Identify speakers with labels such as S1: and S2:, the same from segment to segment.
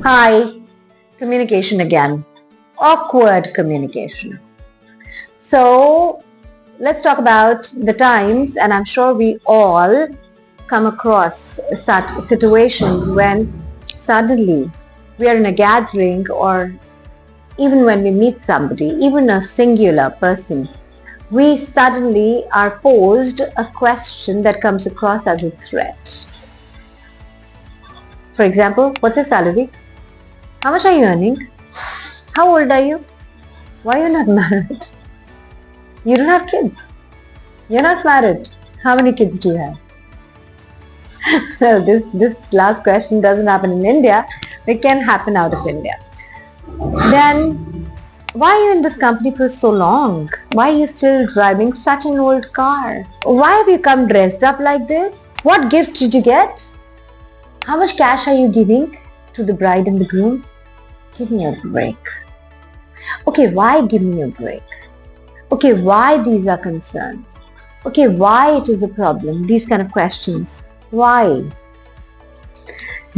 S1: Hi, communication again. Awkward communication. So let's talk about the times, and I'm sure we all come across such situations when suddenly we are in a gathering, or even when we meet somebody, even a singular person, we suddenly are posed a question that comes across as a threat. For example, what's your salary? How much are you earning? How old are you? Why are you not married? You don't have kids. You're not married. How many kids do you have? Well, this last question doesn't happen in India. It can happen out of India. Then, why are you in this company for so long? Why are you still driving such an old car? Why have you come dressed up like this? What gift did you get? How much cash are you giving to the bride and the groom? Give me a break. Okay, why give me a break? Okay, why these are concerns? Okay, why it is a problem? These kind of questions. Why?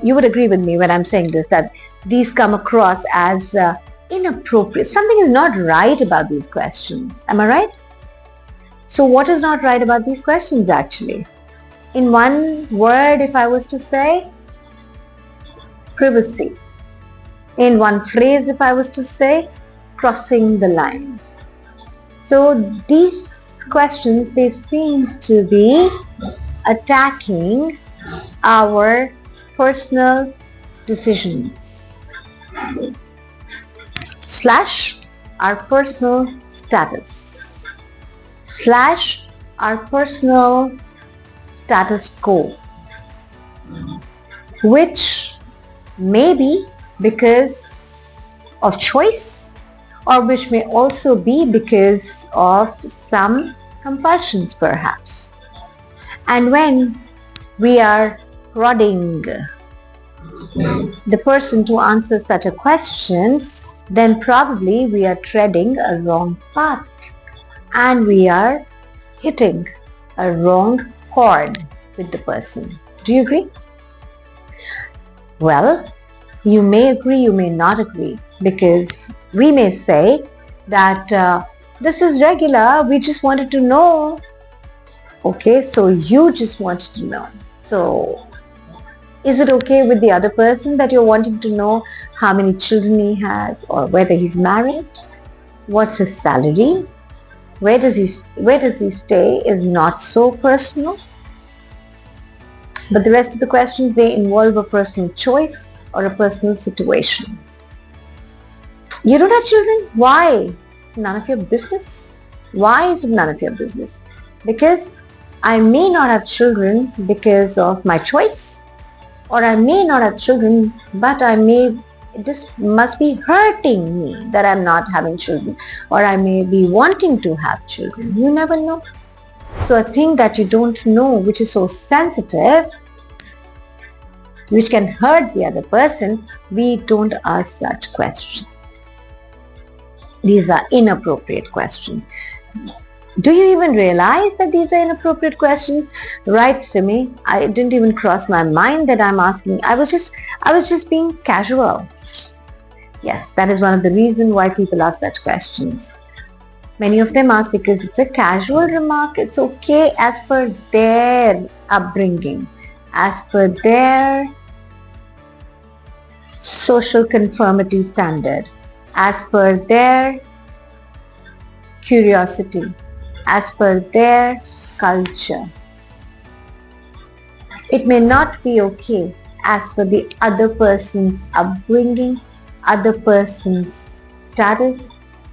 S1: You would agree with me when I'm saying this, that these come across as inappropriate. Something is not right about these questions. Am I right? So what is not right about these questions actually? In one word, if I was to say, privacy. In one phrase, if I was to say, crossing the line. So these questions, they seem to be attacking our personal decisions / our personal status / our personal status quo, which may be because of choice, or which may also be because of some compulsions perhaps. And when we are prodding the person to answer such a question, then probably we are treading a wrong path and we are hitting a wrong chord with the person. Do you agree? Well, you may agree, you may not agree, because we may say that this is regular, we just wanted to know. Okay, so you just wanted to know. So is it okay with the other person that you're wanting to know how many children he has, or whether he's married? What's his salary? Where does he stay is not so personal. But the rest of the questions, they involve a personal choice or a personal situation. You don't have children? Why? It's none of your business. Why is it none of your business? Because I may not have children because of my choice, or I may not have children, but this must be hurting me that I'm not having children, or I may be wanting to have children. You never know. So a thing that you don't know, which is so sensitive, which can hurt the other person, we don't ask such questions. These are inappropriate questions. Do you even realize that these are inappropriate questions? Right, Simi? I didn't even cross my mind that I'm asking. I was just being casual. Yes, that is one of the reasons why people ask such questions. Many of them ask because it's a casual remark. It's okay as per their upbringing, as per their social conformity standard, as per their curiosity, as per their culture. It may not be okay as per the other person's upbringing, other person's status,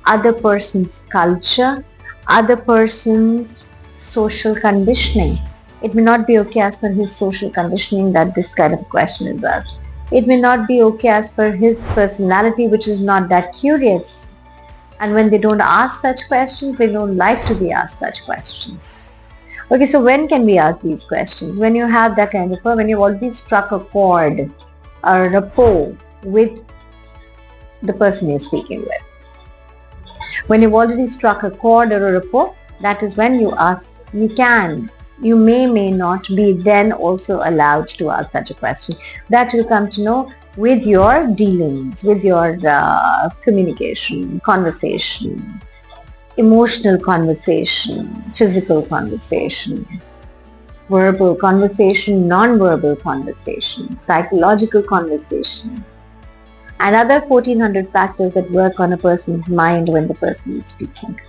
S1: other person's culture, other person's social conditioning. It may not be okay as per his social conditioning that this kind of question is asked. It may not be okay as per his personality, which is not that curious. And when they don't ask such questions, they don't like to be asked such questions. Okay, so when can we ask these questions? When you have that kind of, when you've already struck a chord or a rapport with the person you're speaking with. When you've already struck a chord or a rapport, that is when you ask. You may not be then also allowed to ask such a question. That you'll come to know with your dealings, with your communication, conversation, emotional conversation, physical conversation, verbal conversation, non-verbal conversation, psychological conversation, and other 1400 factors that work on a person's mind when the person is speaking.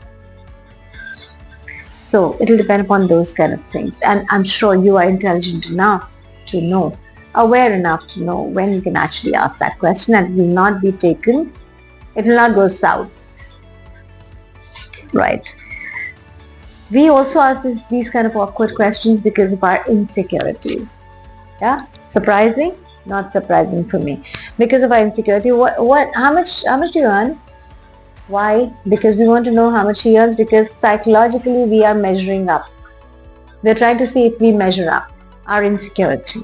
S1: So it'll depend upon those kind of things. And I'm sure you are intelligent enough to know, aware enough to know when you can actually ask that question, and it will not be taken, it will not go south. Right. We also ask these kind of awkward questions because of our insecurities. Yeah? Surprising? Not surprising for me. Because of our insecurity, how much do you earn? Why? Because we want to know how much he earns, because psychologically we are measuring up. We're trying to see if we measure up our insecurity.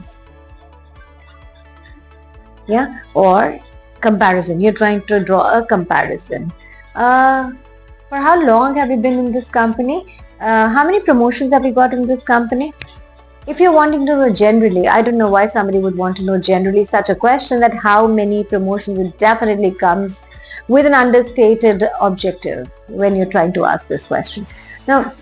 S1: Yeah? Or comparison. You're trying to draw a comparison. For how long have you been in this company? How many promotions have you got in this company? If you're wanting to know generally, I don't know why somebody would want to know generally such a question, that how many promotions, it definitely comes with an understated objective when you're trying to ask this question. Now,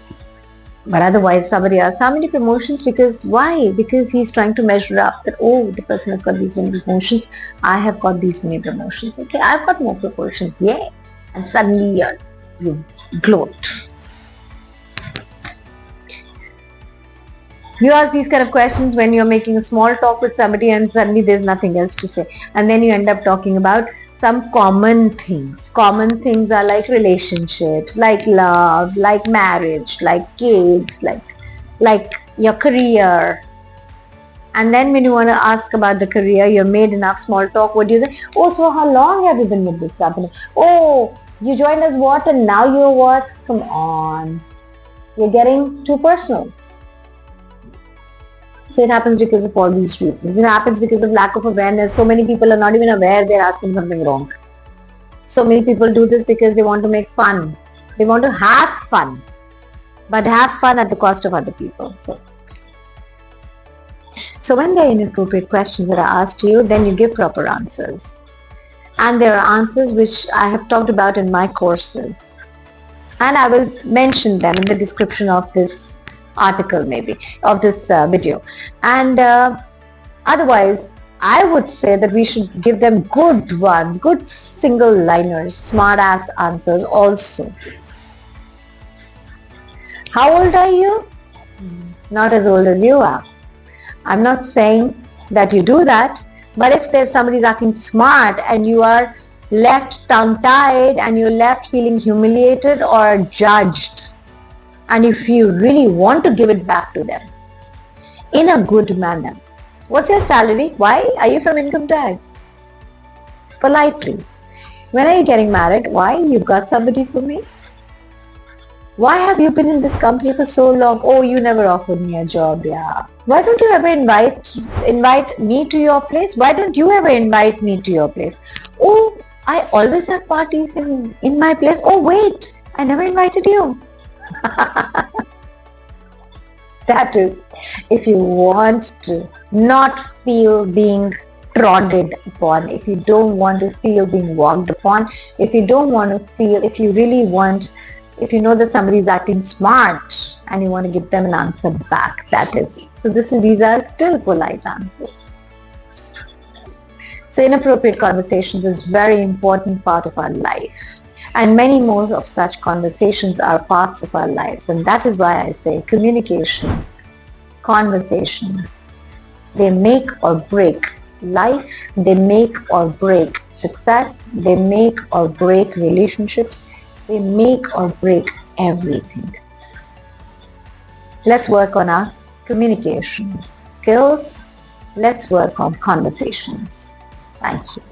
S1: but otherwise somebody asks how many promotions, because why? Because he's trying to measure up that, oh, the person has got these many promotions, I have got these many promotions. Okay, I've got more promotions, yay. And suddenly you gloat. You ask these kind of questions when you're making a small talk with somebody and suddenly there's nothing else to say. And then you end up talking about some common things. Common things are like relationships, like love, like marriage, like kids, like your career. And then when you want to ask about the career, you've made enough small talk. What do you say? Oh, so how long have you been with this company? Oh, you joined us what and now you're what? Come on. You're getting too personal. So it happens because of all these reasons. It happens because of lack of awareness. So many people are not even aware they're asking something wrong. So many people do this because they want to make fun. They want to have fun. But have fun at the cost of other people. So when there are inappropriate questions that are asked to you, then you give proper answers. And there are answers which I have talked about in my courses. And I will mention them in the description of this article, maybe, of this video. And otherwise, I would say that we should give them good ones, good single liners, smart ass answers also. How old are you? Not as old as you are. I'm not saying that you do that, but if there's somebody acting smart and you are left tongue-tied and you're left feeling humiliated or judged, and if you really want to give it back to them in a good manner. What's your salary? Why? Are you from income tax? Politely. When are you getting married? Why? You've got somebody for me? Why have you been in this company for so long? Oh, you never offered me a job, yeah. Why don't you ever invite me to your place? Why don't you ever invite me to your place? Oh, I always have parties in my place. Oh, wait, I never invited you. That is, if you want to not feel being trodden upon, if you don't want to feel being walked upon, if you don't want to feel, if you really want, if you know that somebody is acting smart and you want to give them an answer back, that is. So these are still polite answers. So inappropriate conversations is very important part of our life. And many more of such conversations are parts of our lives. And that is why I say communication, conversation, they make or break life, they make or break success, they make or break relationships, they make or break everything. Let's work on our communication skills. Let's work on conversations. Thank you.